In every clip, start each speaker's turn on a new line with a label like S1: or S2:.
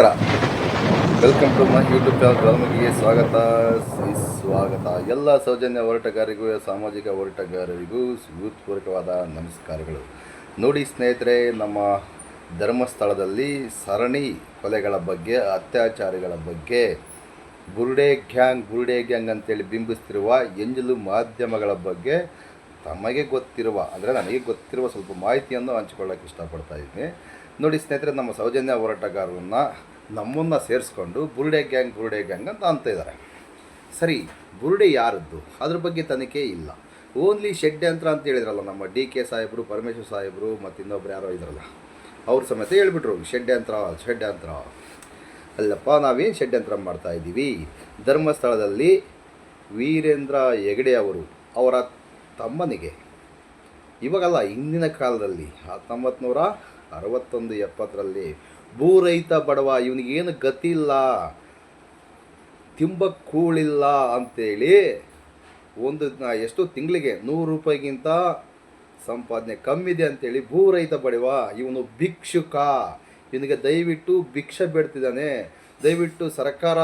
S1: ನಮಸ್ಕಾರ. Welcome to my YouTube channel. ಗ್ರಾಮಕ್ಕೆ ಸ್ವಾಗತ. ಎಲ್ಲ ಸೌಜನ್ಯ ಹೋರಾಟಗಾರರಿಗೂ ಸಾಮಾಜಿಕ ಹೋರಾಟಗಾರರಿಗೂ ಹೃತ್ಪೂರ್ವಕವಾದ ನಮಸ್ಕಾರಗಳು. ನೋಡಿ ಸ್ನೇಹಿತರೆ, ನಮ್ಮ ಧರ್ಮಸ್ಥಳದಲ್ಲಿ ಸರಣಿ ಕೊಲೆಗಳ ಬಗ್ಗೆ, ಅತ್ಯಾಚಾರಿಗಳ ಬಗ್ಗೆ ಬುರುಡೆ ಗ್ಯಾಂಗ್ ಅಂತೇಳಿ ಬಿಂಬಿಸ್ತಿರುವ ಎಂಜಲು ಮಾಧ್ಯಮಗಳ ಬಗ್ಗೆ ತಮಗೆ ಗೊತ್ತಿರುವ, ಅಂದರೆ ನನಗೆ ಗೊತ್ತಿರುವ ಸ್ವಲ್ಪ ಮಾಹಿತಿಯನ್ನು ಹಂಚಿಕೊಳ್ಳೋಕ್ಕೆ ಇಷ್ಟಪಡ್ತಾ ಇದ್ದೀನಿ. ನೋಡಿ ಸ್ನೇಹಿತರೆ, ನಮ್ಮ ಸೌಜನ್ಯ ಹೋರಾಟಗಾರರನ್ನ ನಮ್ಮನ್ನು ಸೇರಿಸ್ಕೊಂಡು ಬುರುಡೆ ಗ್ಯಾಂಗ್ ಅಂತ ಇದ್ದಾರೆ. ಸರಿ, ಬುರುಡೆ ಯಾರದ್ದು ಅದ್ರ ಬಗ್ಗೆ ತನಿಖೆ ಇಲ್ಲ. ಓನ್ಲಿ ಷಡ್ಯಂತ್ರ ಅಂತ ಹೇಳಿದ್ರಲ್ಲ ನಮ್ಮ DK ಸಾಹೇಬರು, ಪರಮೇಶ್ವರ್ ಸಾಹೇಬರು ಮತ್ತು ಇನ್ನೊಬ್ರು ಯಾರೋ ಇದ್ರಲ್ಲ, ಅವ್ರ ಸಮೇತ ಹೇಳ್ಬಿಟ್ರು ಷಡ್ಯಂತ್ರ. ಅಲ್ಲಪ್ಪ, ನಾವೇನು ಷಡ್ಯಂತ್ರ ಮಾಡ್ತಾಯಿದ್ದೀವಿ? ಧರ್ಮಸ್ಥಳದಲ್ಲಿ ವೀರೇಂದ್ರ ಹೆಗಡೆ ಅವರ ತಮ್ಮನಿಗೆ, ಇವಾಗಲ್ಲ ಹಿಂದಿನ ಕಾಲದಲ್ಲಿ 1961-70ರಲ್ಲಿ ಭೂರಹಿತ ಬಡವ, ಇವನಿಗೇನು ಗತಿ ಇಲ್ಲ, ತಿಂಬ ಕೂಳಿಲ್ಲ ಅಂತೇಳಿ ಎಷ್ಟು ತಿಂಗಳಿಗೆ 100 ರೂಪಾಯಿಗಿಂತ ಸಂಪಾದನೆ ಕಮ್ಮಿದೆ ಅಂತೇಳಿ ಭೂರಹಿತ ಬಡವ, ಇವನು ಭಿಕ್ಷುಕ, ಇವನಿಗೆ ದಯವಿಟ್ಟು ಭಿಕ್ಷೆ ಬೇಡ್ತಿದ್ದಾನೆ, ದಯವಿಟ್ಟು ಸರ್ಕಾರ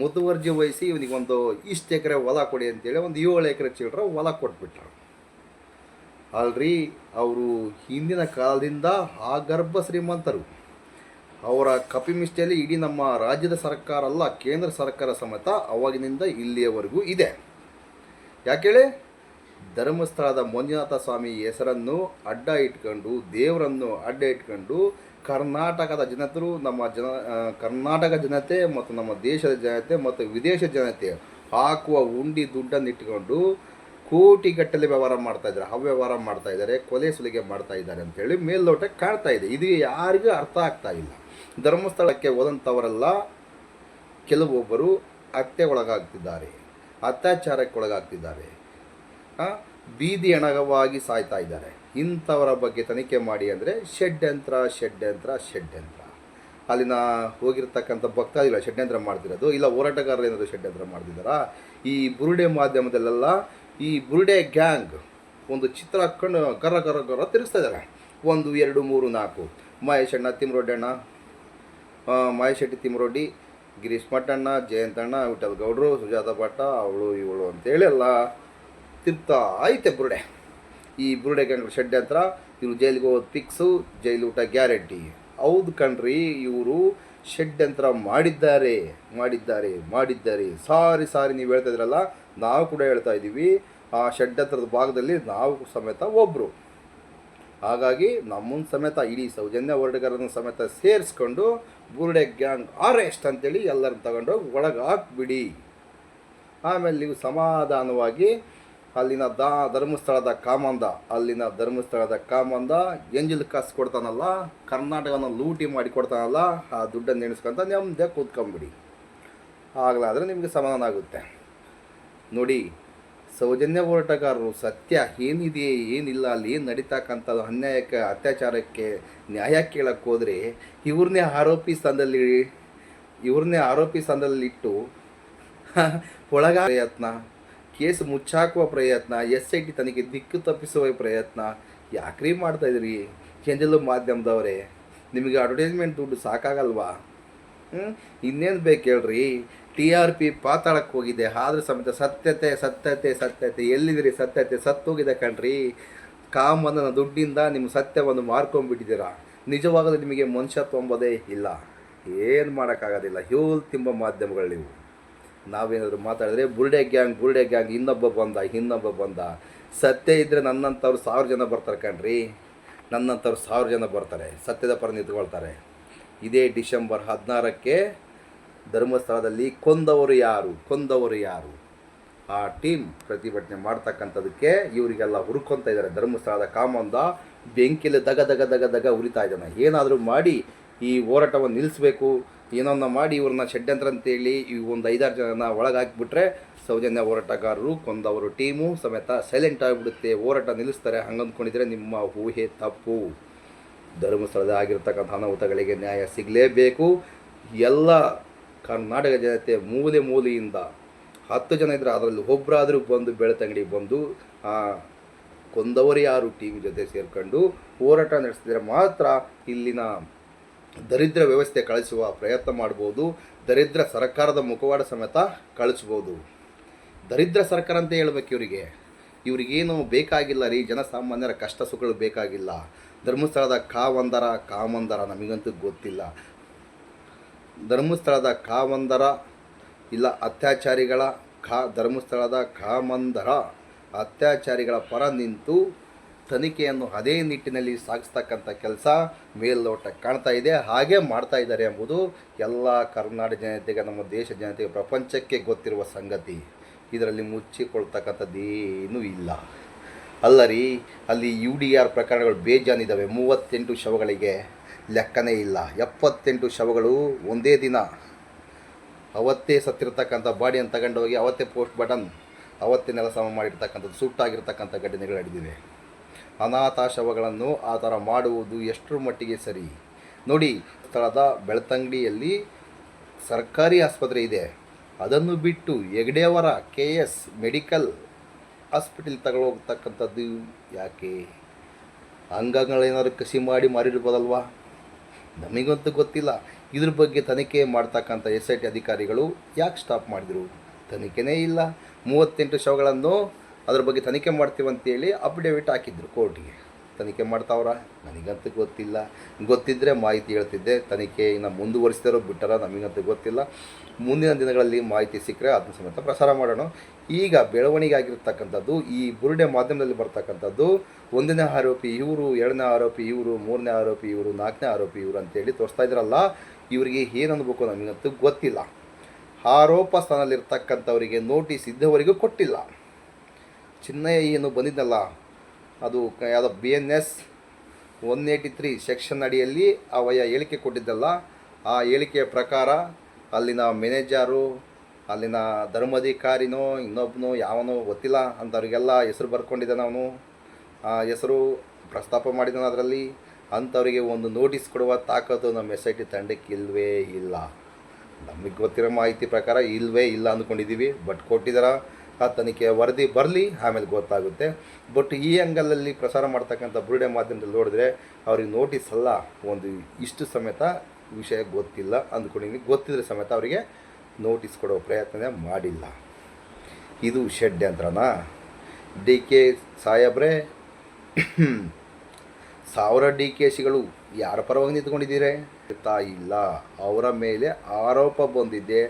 S1: ಮುತುವರ್ಜಿ ವಹಿಸಿ ಇವನಿಗೊಂದು ಇಷ್ಟು ಎಕರೆ ಹೊಲ ಕೊಡಿ ಅಂತೇಳಿ ಒಂದು 7 ಎಕರೆ ಚಿಲ್ಲರೆ ಹೊಲ ಕೊಟ್ಬಿಟ್ರು. ಅಲ್ರಿ, ಅವರು ಹಿಂದಿನ ಕಾಲದಿಂದ ಆಗರ್ಭ ಶ್ರೀಮಂತರು. ಅವರ ಕಪಿಮಿಷ್ಟಿಯಲ್ಲಿ ಇಡೀ ನಮ್ಮ ರಾಜ್ಯದ ಸರ್ಕಾರ ಅಲ್ಲ, ಕೇಂದ್ರ ಸರ್ಕಾರ ಸಮೇತ ಅವಾಗಿನಿಂದ ಇಲ್ಲಿಯವರೆಗೂ ಇದೆ. ಯಾಕೇಳಿ, ಧರ್ಮಸ್ಥಳದ ಮಂಜುನಾಥ ಸ್ವಾಮಿ ಹೆಸರನ್ನು ಅಡ್ಡ ಇಟ್ಕೊಂಡು, ದೇವರನ್ನು ಅಡ್ಡ ಇಟ್ಕೊಂಡು ಕರ್ನಾಟಕದ ಜನತರು, ಕರ್ನಾಟಕ ಜನತೆ ಮತ್ತು ನಮ್ಮ ದೇಶದ ಜನತೆ ಮತ್ತು ವಿದೇಶ ಜನತೆ ಹಾಕುವ ಉಂಡಿ ದುಡ್ಡನ್ನು ಇಟ್ಕೊಂಡು ಕೋಟಿಗಟ್ಟಲೆ ವ್ಯವಹಾರ ಮಾಡ್ತಾಯಿದ್ದಾರೆ, ಅವ್ಯವಹಾರ ಮಾಡ್ತಾಯಿದ್ದಾರೆ, ಕೊಲೆ ಸುಲಿಗೆ ಮಾಡ್ತಾಯಿದ್ದಾರೆ ಅಂತೇಳಿ ಮೇಲ್ನೋಟಕ್ಕೆ ಕಾಣ್ತಾ ಇದೆ. ಇದು ಯಾರಿಗೂ ಅರ್ಥ ಆಗ್ತಾ ಇಲ್ಲ. ಧರ್ಮಸ್ಥಳಕ್ಕೆ ಹೋದಂಥವರೆಲ್ಲ ಕೆಲವೊಬ್ಬರು ಹತ್ಯೆಗೊಳಗಾಗ್ತಿದ್ದಾರೆ, ಅತ್ಯಾಚಾರಕ್ಕೊಳಗಾಗ್ತಿದ್ದಾರೆ, ಬೀದಿ ಹೆಣಗವಾಗಿ ಸಾಯ್ತಾ ಇದ್ದಾರೆ. ಇಂಥವರ ಬಗ್ಗೆ ತನಿಖೆ ಮಾಡಿ ಅಂದರೆ ಷಡ್ಯಂತ್ರ. ಅಲ್ಲಿನ ಹೋಗಿರ್ತಕ್ಕಂಥ ಭಕ್ತಾದಿಗಳು ಷಡ್ಯಂತ್ರ ಮಾಡ್ತಿರೋದು, ಇಲ್ಲ ಹೋರಾಟಗಾರರು ಏನಾದರೂ ಷಡ್ಯಂತ್ರ ಮಾಡ್ತಿದ್ದಾರಾ? ಈ ಬುರುಡೆ ಮಾಧ್ಯಮದಲ್ಲೆಲ್ಲ ಈ ಬುರುಡೆ ಗ್ಯಾಂಗ್ ಒಂದು ಚಿತ್ರ ಹಾಕ್ಕೊಂಡು ಗರ ತಿರುಗಿಸ್ತಾ ಇದ್ದಾರೆ. 1 2 3 4 ಮಹೇಶ್ ಅಣ್ಣ, ತಿಮ್ಮರೊಡ್ಡಣ್ಣ, ಮಹೇಶ್ ಶೆಟ್ಟಿ, ತಿಮ್ಮರೊಡ್ಡಿ, ಗಿರೀಶ್ ಮಟ್ಟಣ್ಣ, ಜಯಂತಣ್ಣ, ವಿಠಲ್ ಗೌಡರು, ಸುಜಾತ ಭಟ್ಟ, ಅವಳು ಇವಳು ಅಂತೇಳಿ ಎಲ್ಲ ತಿರ್ತಾ ಐತೆ ಬುರುಡೆ. ಈ ಬುರುಡೆ ಗ್ಯಾಂಗ್ ಷಡ್ಯಂತ್ರ, ಇವರು ಜೈಲಿಗೆ ಹೋಗೋದು ಫಿಕ್ಸು, ಜೈಲು ಊಟ ಗ್ಯಾರಂಟಿ. ಹೌದು ಕಣ್ರಿ, ಇವರು ಷಡ್ಯಂತ್ರ ಮಾಡಿದ್ದಾರೆ. ಸಾರಿ ನೀವು ಹೇಳ್ತಾ ಇದ್ರಲ್ಲ, ನಾವು ಕೂಡ ಹೇಳ್ತಾ ಇದ್ದೀವಿ, ಆ ಷಡ್ಯಂತ್ರದ ಭಾಗದಲ್ಲಿ ನಾವು ಸಮೇತ ಒಬ್ಬರು. ಹಾಗಾಗಿ ನಮ್ಮನ್ನು ಸಮೇತ ಇಡೀ ಸೌಜನ್ಯ ಹೋರಾಟಗಾರರನ್ನು ಸಮೇತ ಸೇರಿಸ್ಕೊಂಡು ಬುರುಡೆ ಗ್ಯಾಂಗ್ ಅರೆಸ್ಟ್ ಅಂತೇಳಿ ಎಲ್ಲರನ್ನು ತಗೊಂಡೋಗಿ ಒಳಗೆ ಹಾಕ್ಬಿಡಿ. ಆಮೇಲೆ ನೀವು ಸಮಾಧಾನವಾಗಿ ಅಲ್ಲಿನ ಧರ್ಮಸ್ಥಳದ ಕಾಮಂದ ಎಂಜಲ್ ಕಾಸು ಕೊಡ್ತಾನಲ್ಲ, ಕರ್ನಾಟಕನ ಲೂಟಿ ಮಾಡಿ ಕೊಡ್ತಾನಲ್ಲ, ಆ ದುಡ್ಡನ್ನು ನೆನೆಸ್ಕೊಂತ ನೆಮ್ಮದಿ ಕೂತ್ಕೊಂಬಿಡಿ. ಆಗಲಾದರೆ ನಿಮಗೆ ಸಮಾಧಾನ ಆಗುತ್ತೆ. ನೋಡಿ, ಸೌಜನ್ಯ ಹೋರಾಟಗಾರರು ಸತ್ಯ ಏನಿದೆ ಏನಿಲ್ಲ, ಅಲ್ಲಿ ಏನು ನಡೀತಕ್ಕಂಥದ್ದು ಅನ್ಯಾಯಕ್ಕೆ, ಅತ್ಯಾಚಾರಕ್ಕೆ ನ್ಯಾಯ ಕೇಳಕ್ಕೆ ಹೋದರೆ ಇವ್ರನ್ನೇ ಆರೋಪಿ ಸ್ಥಾನದಲ್ಲಿಟ್ಟು ಪ್ರಯತ್ನ, ಕೇಸ್ ಮುಚ್ಚಾಕುವ ಪ್ರಯತ್ನ, SIT ತನಿಖೆ ದಿಕ್ಕು ತಪ್ಪಿಸುವ ಪ್ರಯತ್ನ ಯಾಕ್ರಿ ಮಾಡ್ತಾಯಿದ್ರಿ? ಎಂಜಲು ಮಾಧ್ಯಮದವರೇ, ನಿಮಗೆ ಅಡ್ವರ್ಟೈಸ್ಮೆಂಟ್ ದುಡ್ಡು ಸಾಕಾಗಲ್ವಾ? ಇನ್ನೇನು ಬೇಕು ಹೇಳ್ರಿ? TRP ಪಾತಾಳಕ್ಕೆ ಹೋಗಿದೆ, ಆದರೂ ಸಮೇತ ಸತ್ಯತೆ ಎಲ್ಲಿದ್ದೀರಿ? ಸತ್ಯತೆ ಸತ್ತೋಗಿದೆ ಕಣ್ರಿ. ಕಾಮನ ದುಡ್ಡಿಂದ ನಿಮ್ಮ ಸತ್ಯವನ್ನು ಮಾರ್ಕೊಂಡ್ಬಿಟ್ಟಿದ್ದೀರಾ. ನಿಜವಾಗಲೂ ನಿಮಗೆ ಮನುಷ್ಯತ್ವ ಎಂಬುದೇ ಇಲ್ಲ. ಏನು ಮಾಡೋಕ್ಕಾಗೋದಿಲ್ಲ. ಹ್ಯೂಲ್ ತಿಂಬ ಮಾಧ್ಯಮಗಳು ನೀವು. ನಾವೇನಾದರೂ ಮಾತಾಡಿದ್ರೆ ಬುರುಡೆ ಗ್ಯಾಂಗ್ ಇನ್ನೊಬ್ಬ ಬಂದ. ಸತ್ಯ ಇದ್ದರೆ ನನ್ನಂಥವ್ರು 1000 ಜನ ಬರ್ತಾರೆ ಕಣ್ರಿ. ನನ್ನಂಥವ್ರು 1000 ಜನ ಬರ್ತಾರೆ, ಸತ್ಯದ ಪರ ನಿಂತ್ಕೊಳ್ತಾರೆ. ಇದೇ ಡಿಸೆಂಬರ್ 16ಕ್ಕೆ ಧರ್ಮಸ್ಥಳದಲ್ಲಿ ಕೊಂದವರು ಯಾರು ಆ ಟೀಮ್ ಪ್ರತಿಭಟನೆ ಮಾಡ್ತಕ್ಕಂಥದಕ್ಕೆ ಇವರಿಗೆಲ್ಲ ಹುರ್ಕೊತಾ ಇದ್ದಾರೆ. ಧರ್ಮಸ್ಥಳದ ಕಾಮಂದ ಬೆಂಕಿಯಲ್ಲಿ ದಗ ಉರಿತಾ ಇದ್ದಾನೆ. ಏನಾದರೂ ಮಾಡಿ ಈ ಹೋರಾಟವನ್ನು ನಿಲ್ಲಿಸಬೇಕು, ಏನನ್ನ ಮಾಡಿ ಇವ್ರನ್ನ ಷಡ್ಯಂತ್ರ ಅಂತೇಳಿ ಒಂದು 5-6 ಜನ ಒಳಗಾಕಿಬಿಟ್ರೆ ಸೌಜನ್ಯ ಹೋರಾಟಗಾರರು, ಕೊಂದವರು ಟೀಮು ಸಮೇತ ಸೈಲೆಂಟ್ ಆಗಿಬಿಡುತ್ತೆ, ಹೋರಾಟ ನಿಲ್ಲಿಸ್ತಾರೆ. ಹಂಗಂದ್ಕೊಂಡಿದ್ರೆ ನಿಮ್ಮ ಊಹೆ ತಪ್ಪು. ಧರ್ಮಸ್ಥಳದ ಆಗಿರ್ತಕ್ಕಂಥ ಅನಾಹುತಗಳಿಗೆ ನ್ಯಾಯ ಸಿಗಲೇಬೇಕು. ಎಲ್ಲ ಕರ್ನಾಟಕ ಜನತೆ ಮೂಲೆಯಿಂದ 10 ಜನ ಇದ್ದರೆ ಅದರಲ್ಲಿ ಒಬ್ಬರಾದರೂ ಬಂದು ಬೆಳ್ತಂಗಡಿಗೆ ಬಂದು ಕೊಂದವರು ಯಾರು ಟೀಮ್ ಜೊತೆ ಸೇರ್ಕೊಂಡು ಹೋರಾಟ ನಡೆಸಿದರೆ ಮಾತ್ರ ಇಲ್ಲಿನ ದರಿದ್ರ ವ್ಯವಸ್ಥೆ ಕಳಿಸುವ ಪ್ರಯತ್ನ ಮಾಡ್ಬೋದು. ದರಿದ್ರ ಸರ್ಕಾರದ ಮುಖವಾಡ ಸಮೇತ ಕಳಿಸ್ಬೋದು. ದರಿದ್ರ ಸರ್ಕಾರ ಅಂತ ಹೇಳ್ಬೇಕು ಇವರಿಗೆ. ಇವ್ರಿಗೇನು ಬೇಕಾಗಿಲ್ಲ ರೀ, ಜನಸಾಮಾನ್ಯರ ಕಷ್ಟ ಸುಖಗಳು ಬೇಕಾಗಿಲ್ಲ. ಧರ್ಮಸ್ಥಳದ ಕಾಮಂದರ ನಮಗಂತೂ ಗೊತ್ತಿಲ್ಲ. ಧರ್ಮಸ್ಥಳದ ಕಾಮಂದರ ಇಲ್ಲ ಅತ್ಯಾಚಾರಿಗಳ ಧರ್ಮಸ್ಥಳದ ಕಾಮಂದರ ಅತ್ಯಾಚಾರಿಗಳ ಪರ ನಿಂತು ತನಿಖೆಯನ್ನು ಅದೇ ನಿಟ್ಟಿನಲ್ಲಿ ಸಾಗಿಸ್ತಕ್ಕಂಥ ಕೆಲಸ ಮೇಲ್ನೋಟಕ್ಕೆ ಕಾಣ್ತಾ ಇದೆ. ಹಾಗೆ ಮಾಡ್ತಾ ಇದ್ದಾರೆ ಎಂಬುದು ಎಲ್ಲ ಕರ್ನಾಟಕ ಜನತೆಗೆ, ನಮ್ಮ ದೇಶ ಜನತೆಗೆ, ಪ್ರಪಂಚಕ್ಕೆ ಗೊತ್ತಿರುವ ಸಂಗತಿ. ಇದರಲ್ಲಿ ಮುಚ್ಚಿಕೊಳ್ತಕ್ಕಂಥದ್ದೇನೂ ಇಲ್ಲ. ಅಲ್ಲ ರೀ, ಅಲ್ಲಿ UDR ಪ್ರಕರಣಗಳು ಬೇಜಾನಿದ್ದಾವೆ. 38 ಶವಗಳಿಗೆ ಲೆಕ್ಕನೇ ಇಲ್ಲ. 78 ಶವಗಳು ಒಂದೇ ದಿನ ಅವತ್ತೇ ಸತ್ತಿರ್ತಕ್ಕಂಥ ಬಾಡಿಯನ್ನು ತಗೊಂಡೋಗಿ ಅವತ್ತೇ ಪೋಸ್ಟ್ ಬಟನ್ ಅವತ್ತೇ ನೆಲ ಸಮ ಮಾಡಿರ್ತಕ್ಕಂಥದ್ದು, ಸುಟ್ಟಾಗಿರ್ತಕ್ಕಂಥ ಘಟನೆಗಳು ನಡೆದಿವೆ. ಅನಾಥ ಶವಗಳನ್ನು ಆ ಥರ ಮಾಡುವುದು ಎಷ್ಟರ ಮಟ್ಟಿಗೆ ಸರಿ? ನೋಡಿ, ಸ್ಥಳದ ಬೆಳ್ತಂಗಡಿಯಲ್ಲಿ ಸರ್ಕಾರಿ ಆಸ್ಪತ್ರೆ ಇದೆ. ಅದನ್ನು ಬಿಟ್ಟು ಹೆಗ್ಡೆಯವರ KS ಮೆಡಿಕಲ್ ಹಾಸ್ಪಿಟಲ್ ತಗೊಳ್ಳೋಗ್ತಕ್ಕಂಥದ್ದು ಯಾಕೆ? ಅಂಗಗಳೇನಾದ್ರು ಕಸಿ ಮಾಡಿ ಮಾರಿರ್ಬೋದಲ್ವಾ? ನಮಗಂತೂ ಗೊತ್ತಿಲ್ಲ. ಇದ್ರ ಬಗ್ಗೆ ತನಿಖೆ ಮಾಡ್ತಕ್ಕಂಥ SIT ಅಧಿಕಾರಿಗಳು ಯಾಕೆ ಸ್ಟಾಪ್ ಮಾಡಿದರು? ತನಿಖೆನೇ ಇಲ್ಲ. 38 ಶವಗಳನ್ನು ಅದ್ರ ಬಗ್ಗೆ ತನಿಖೆ ಮಾಡ್ತೀವಂತೇಳಿ ಅಫಿಡೇವಿಟ್ ಹಾಕಿದ್ರು ಕೋರ್ಟಿಗೆ. ತನಿಖೆ ಮಾಡ್ತಾವ್ರ? ನನಗಂತೂ ಗೊತ್ತಿಲ್ಲ. ಗೊತ್ತಿದ್ದರೆ ಮಾಹಿತಿ ಹೇಳ್ತಿದ್ದೆ. ತನಿಖೆ ಇನ್ನು ಮುಂದುವರಿಸಿದಾರೋ ಬಿಟ್ಟಾರ ನಮಗಂತೂ ಗೊತ್ತಿಲ್ಲ. ಮುಂದಿನ ದಿನಗಳಲ್ಲಿ ಮಾಹಿತಿ ಸಿಕ್ಕರೆ ಅದನ್ನ ಸಮೇತ ಪ್ರಸಾರ ಮಾಡೋಣ. ಈಗ ಬೆಳವಣಿಗೆ ಆಗಿರ್ತಕ್ಕಂಥದ್ದು ಈ ಬುರುಡೆ ಮಾಧ್ಯಮದಲ್ಲಿ ಬರ್ತಕ್ಕಂಥದ್ದು, 1ನೇ ಆರೋಪಿ ಇವರು, 2ನೇ ಆರೋಪಿ ಇವರು, 3ನೇ ಆರೋಪಿ ಇವರು, 4ನೇ ಆರೋಪಿ ಇವರು ಅಂತೇಳಿ ತೋರಿಸ್ತಾ ಇದ್ರಲ್ಲ. ಇವರಿಗೆ ಏನು ಅನ್ಬೇಕು ನಮಗಂತೂ ಗೊತ್ತಿಲ್ಲ. ಆರೋಪ ಸ್ಥಾನದಲ್ಲಿರ್ತಕ್ಕಂಥವರಿಗೆ ನೋಟಿಸ್ ಇದ್ದವರಿಗೂ ಕೊಟ್ಟಿಲ್ಲ. ಚಿನ್ನಯ್ಯ ಏನು ಬಂದಿದ್ದಲ್ಲ, ಅದು ಯಾವುದೋ BNS 183 ಸೆಕ್ಷನ್ ಅಡಿಯಲ್ಲಿ ಅವಯ ಹೇಳಿಕೆ ಕೊಟ್ಟಿದ್ದಲ್ಲ. ಆ ಹೇಳಿಕೆಯ ಪ್ರಕಾರ ಅಲ್ಲಿನ ಮ್ಯಾನೇಜರು, ಅಲ್ಲಿನ ಧರ್ಮಾಧಿಕಾರಿನೋ ಇನ್ನೊಬ್ಬನೋ ಯಾವನೋ ಗೊತ್ತಿಲ್ಲ ಅಂಥವ್ರಿಗೆಲ್ಲ ಹೆಸರು ಬರ್ಕೊಂಡಿದ್ದಾನೆ. ಅವನು ಆ ಹೆಸರು ಪ್ರಸ್ತಾಪ ಮಾಡಿದ್ದಾನೆ ಅದರಲ್ಲಿ. ಅಂಥವರಿಗೆ ಒಂದು ನೋಟಿಸ್ ಕೊಡುವ ತಾಕತ್ತು ನಮ್ಮ SIT ತಂಡಕ್ಕೆ ಇಲ್ಲವೇ ಇಲ್ಲ. ನಮಗೆ ಗೊತ್ತಿರೋ ಮಾಹಿತಿ ಪ್ರಕಾರ ಇಲ್ಲವೇ ಇಲ್ಲ ಅಂದ್ಕೊಂಡಿದ್ದೀವಿ. ಬಟ್ ಕೊಟ್ಟಿದ್ದಾರೆ. ಆ ತನಿಖೆಯ ವರದಿ ಬರಲಿ, ಆಮೇಲೆ ಗೊತ್ತಾಗುತ್ತೆ. ಬಟ್ ಈ ಆ್ಯಂಗಲಲ್ಲಿ ಪ್ರಸಾರ ಮಾಡ್ತಕ್ಕಂಥ ಬುರುಡೆ ಮಾಧ್ಯಮದಲ್ಲಿ ನೋಡಿದ್ರೆ ಅವ್ರಿಗೆ ನೋಟಿಸ್ ಅಲ್ಲ, ಒಂದು ಇಷ್ಟು ಸಮೇತ ವಿಷಯ ಗೊತ್ತಿಲ್ಲ ಅಂದ್ಕೊಂಡಿದ್ದೀನಿ. ಗೊತ್ತಿದ್ರೆ ಸಮೇತ ಅವರಿಗೆ ನೋಟಿಸ್ ಕೊಡೋ ಪ್ರಯತ್ನ ಮಾಡಿಲ್ಲ. ಇದು ಷಡ್ಯಂತ್ರನಾ? DK ಸಾಹೇಬ್ರೆ, 1000 DKಶಿಗಳು ಯಾರ ಪರವಾಗಿ ನಿಂತ್ಕೊಂಡಿದ್ದೀರಿ? ಇಲ್ಲ, ಅವರ ಮೇಲೆ ಆರೋಪ ಬಂದಿದೆ.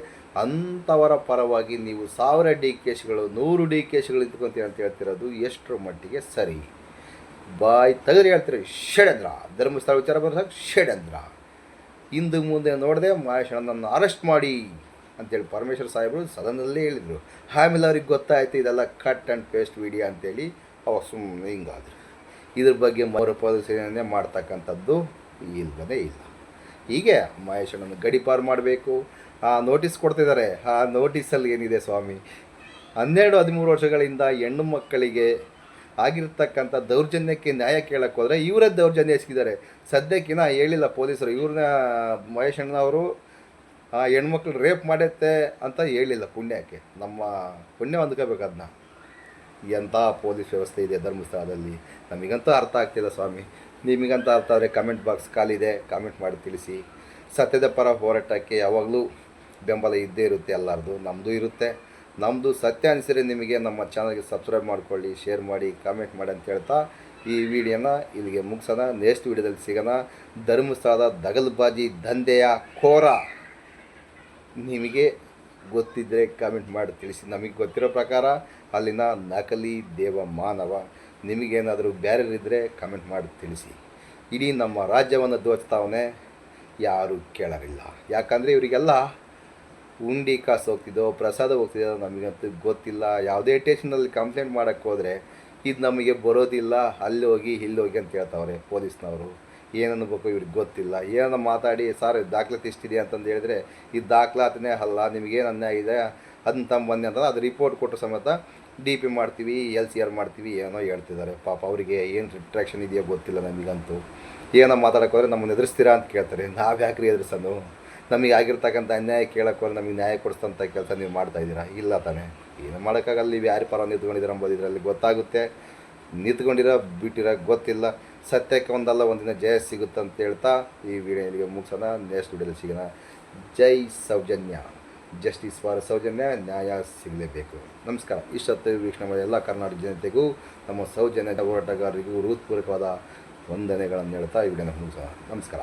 S1: ಅಂಥವರ ಪರವಾಗಿ ನೀವು 1000 DKಶಿಗಳು 100 DKಶಿಗಳು ನಿಂತ್ಕೊಂತೀರಿ ಅಂತ ಹೇಳ್ತಿರೋದು ಎಷ್ಟರ ಮಟ್ಟಿಗೆ ಸರಿ? ಬಾಯ್ ತೆಗೆದು ಹೇಳ್ತೀರಿ ಷಡ್ಯಂತ್ರ. ಧರ್ಮಸ್ಥಳ ವಿಚಾರ ಬರೋದಾಗ ಷಡ್ಯಂತ್ರ. ಹಿಂದೆ ಮುಂದೆ ನೋಡದೆ ಮಹೇಶಣ್ಣನನ್ನು ಅರೆಸ್ಟ್ ಮಾಡಿ ಅಂತೇಳಿ ಪರಮೇಶ್ವರ ಸಾಹೇಬರು ಸದನದಲ್ಲೇ ಹೇಳಿದರು. ಆಮೇಲೆ ಅವ್ರಿಗೆ ಗೊತ್ತಾಯಿತು ಇದೆಲ್ಲ ಕಟ್ ಆ್ಯಂಡ್ ಪೇಸ್ಟ್ ವಿಡಿಯೋ ಅಂತೇಳಿ ಅವಾಗ ಸುಮ್ಮನೆ ಹಿಂಗಾದ್ರು. ಇದ್ರ ಬಗ್ಗೆ ಮರುಪರಿಶೀಲನೆ ಮಾಡ್ತಕ್ಕಂಥದ್ದು ಇಲ್ಲದೇ ಇಲ್ಲ. ಹೀಗೆ ಮಹೇಶಣ್ಣನ ಗಡಿಪಾರು ಮಾಡಬೇಕು. ಆ ನೋಟಿಸ್ ಕೊಡ್ತಿದ್ದಾರೆ. ಆ ನೋಟಿಸಲ್ಲಿ ಏನಿದೆ ಸ್ವಾಮಿ? 12-13 ವರ್ಷಗಳಿಂದ ಹೆಣ್ಣು ಮಕ್ಕಳಿಗೆ ಆಗಿರ್ತಕ್ಕಂಥ ದೌರ್ಜನ್ಯಕ್ಕೆ ನ್ಯಾಯ ಕೇಳಕ್ಕೆ ಹೋದರೆ ಇವರೇ ದೌರ್ಜನ್ಯ ಎಸಗಿದ್ದಾರೆ. ಸದ್ಯಕ್ಕಿನ ಹೇಳಿಲ್ಲ ಪೊಲೀಸರು. ಇವ್ರನ್ನ ಮಹೇಶಣ್ಣನವರು ಹೆಣ್ಮಕ್ಳು ರೇಪ್ ಮಾಡುತ್ತೆ ಅಂತ ಹೇಳಿಲ್ಲ. ಪುಣ್ಯಕ್ಕೆ ನಮ್ಮ ಪುಣ್ಯ ಹೊಂದ್ಕೋಬೇಕು ಅದನ್ನ. ಎಂಥ ಪೊಲೀಸ್ ವ್ಯವಸ್ಥೆ ಇದೆ ಧರ್ಮಸ್ಥಳದಲ್ಲಿ, ನಮಗಂತೂ ಅರ್ಥ ಆಗ್ತಿಲ್ಲ ಸ್ವಾಮಿ. ನಿಮಗಂತ ಅರ್ಥ ಆದರೆ ಕಮೆಂಟ್ ಬಾಕ್ಸ್ ಖಾಲಿದೆ, ಕಾಮೆಂಟ್ ಮಾಡಿ ತಿಳಿಸಿ. ಸತ್ಯದ ಪರ ಹೋರಾಟಕ್ಕೆ ಯಾವಾಗಲೂ ಬೆಂಬಲ ಇದ್ದೇ ಇರುತ್ತೆ ಎಲ್ಲರದು, ನಮ್ಮದು ಇರುತ್ತೆ. ನಮ್ಮದು ಸತ್ಯ ಅನಿಸಿದ್ರೆ ನಿಮಗೆ ನಮ್ಮ ಚಾನಲ್ಗೆ ಸಬ್ಸ್ಕ್ರೈಬ್ ಮಾಡ್ಕೊಳ್ಳಿ, ಶೇರ್ ಮಾಡಿ, ಕಾಮೆಂಟ್ ಮಾಡಿ ಅಂತ ಹೇಳ್ತಾ ಈ ವಿಡಿಯೋನ ಇಲ್ಲಿಗೆ ಮುಗಿಸೋಣ. ನೆಕ್ಸ್ಟ್ ವಿಡಿಯೋದಲ್ಲಿ ಸಿಗೋಣ. ಧರ್ಮಸ್ಥಳದ ದಗಲ್ಬಾಜಿ ದಂಧೆಯ ಕೋರ ನಿಮಗೆ ಗೊತ್ತಿದ್ದರೆ ಕಾಮೆಂಟ್ ಮಾಡಿ ತಿಳಿಸಿ. ನಮಗೆ ಗೊತ್ತಿರೋ ಪ್ರಕಾರ ಅಲ್ಲಿನ ನಕಲಿ ದೇವ ಮಾನವ. ನಿಮಗೇನಾದರೂ ಬೇರೆಯವರಿದ್ದರೆ ಕಮೆಂಟ್ ಮಾಡಿ ತಿಳಿಸಿ. ಇಡೀ ನಮ್ಮ ರಾಜ್ಯವನ್ನು ದೋಚ್ತಾವನೆ, ಯಾರೂ ಕೇಳೋರಿಲ್ಲ. ಯಾಕಂದರೆ ಇವರಿಗೆಲ್ಲ ಉಂಡಿ ಕಾಸು ಹೋಗ್ತಿದ್ದೋ ಪ್ರಸಾದ ಹೋಗ್ತಿದ್ದೋ ನಮಗಂತೂ ಗೊತ್ತಿಲ್ಲ. ಯಾವುದೇ ಸ್ಟೇಷನಲ್ಲಿ ಕಂಪ್ಲೇಂಟ್ ಮಾಡೋಕ್ಕೆ ಹೋದರೆ ಇದು ನಮಗೆ ಬರೋದಿಲ್ಲ, ಅಲ್ಲಿ ಹೋಗಿ ಇಲ್ಲಿ ಹೋಗಿ ಅಂತ ಹೇಳ್ತಾವ್ರೆ ಪೊಲೀಸ್ನವರು. ಏನನ್ಬೇಕು ಇವ್ರಿಗೆ ಗೊತ್ತಿಲ್ಲ. ಏನನ್ನ ಮಾತಾಡಿ ಸರ್ ದಾಖಲಾತಿ ಇಷ್ಟಿದೆ ಅಂತಂದು ಹೇಳಿದ್ರೆ ಈ ದಾಖಲಾತಿನೇ ಅಲ್ಲ, ನಿಮಗೇನು ಅನ್ಯಾಯ ಇದೆ ಅದನ್ನ ತಗೊಂಬನ್ನಿ ಅಂತಂದ್ರೆ ಅದು ರಿಪೋರ್ಟ್ ಕೊಟ್ಟು ಸಮೇತ DP ಮಾಡ್ತೀವಿ, LCR ಮಾಡ್ತೀವಿ ಏನೋ ಹೇಳ್ತಿದ್ದಾರೆ. ಪಾಪ ಅವರಿಗೆ ಏನು ರಿಟ್ರಾಕ್ಷನ್ ಇದೆಯೋ ಗೊತ್ತಿಲ್ಲ. ನಮಗಂತೂ ಏನೋ ಮಾತಾಡೋಕೆ ಹೋದರೆ ನಮ್ಮನ್ನು ಎದುರಿಸ್ತೀರಾ ಅಂತ ಕೇಳ್ತಾರೆ. ನಾವು ಯಾಕ್ರಿ ಎದುರಿಸೋದು? ನಮಗೆ ಆಗಿರ್ತಕ್ಕಂಥ ಅನ್ಯಾಯ ಕೇಳೋಕೆ ಹೋದ್ರೆ ನಮಗೆ ನ್ಯಾಯ ಕೊಡಿಸ್ತಂಥ ಕೆಲಸ ನೀವು ಮಾಡ್ತಾಯಿದ್ದೀರಾ? ಇಲ್ಲ ತಾನೇ. ಏನು ಮಾಡೋಕ್ಕಾಗಲ್ಲ. ನೀವು ಯಾರು ಪರ ನಿಂತ್ಕೊಂಡಿದ್ದೀರ ಅಂಬೋದು ಇದರಲ್ಲಿ ಗೊತ್ತಾಗುತ್ತೆ. ನಿಂತ್ಕೊಂಡಿರೋ ಬಿಟ್ಟಿರೋ ಗೊತ್ತಿಲ್ಲ. ಸತ್ಯಕ್ಕೆ ಒಂದಲ್ಲ ಒಂದಿನ ಜಯ ಸಿಗುತ್ತೆ ಅಂತ ಹೇಳ್ತಾ ಈ ವಿಡಿಯೋ ಇಲ್ಲಿಗೆ ಮುಗಿಸೋಣ. ನೆಕ್ಸ್ಟ್ ವಿಡಿಯೋದಲ್ಲಿ ಸಿಗೋಣ. ಜೈ ಸೌಜನ್ಯ. Justice for Soujanya. ನ್ಯಾಯ ಸಿಗಲೇಬೇಕು. ನಮಸ್ಕಾರ. ಇಷ್ಟೊತ್ತು ವೀಕ್ಷಣೆ ಮಾಡಿದ ಎಲ್ಲ ಕರ್ನಾಟಕ ಜನತೆಗೂ ನಮ್ಮ ಸೌಜನ್ಯದ ಹೋರಾಟಗಾರರಿಗೂ ಹೃತ್ಪೂರ್ವಕವಾದ ವಂದನೆಗಳನ್ನು ಹೇಳ್ತಾ ಈ ವಿಡಿಯೋನ ಮುಗಿಸೋಣ. ನಮಸ್ಕಾರ.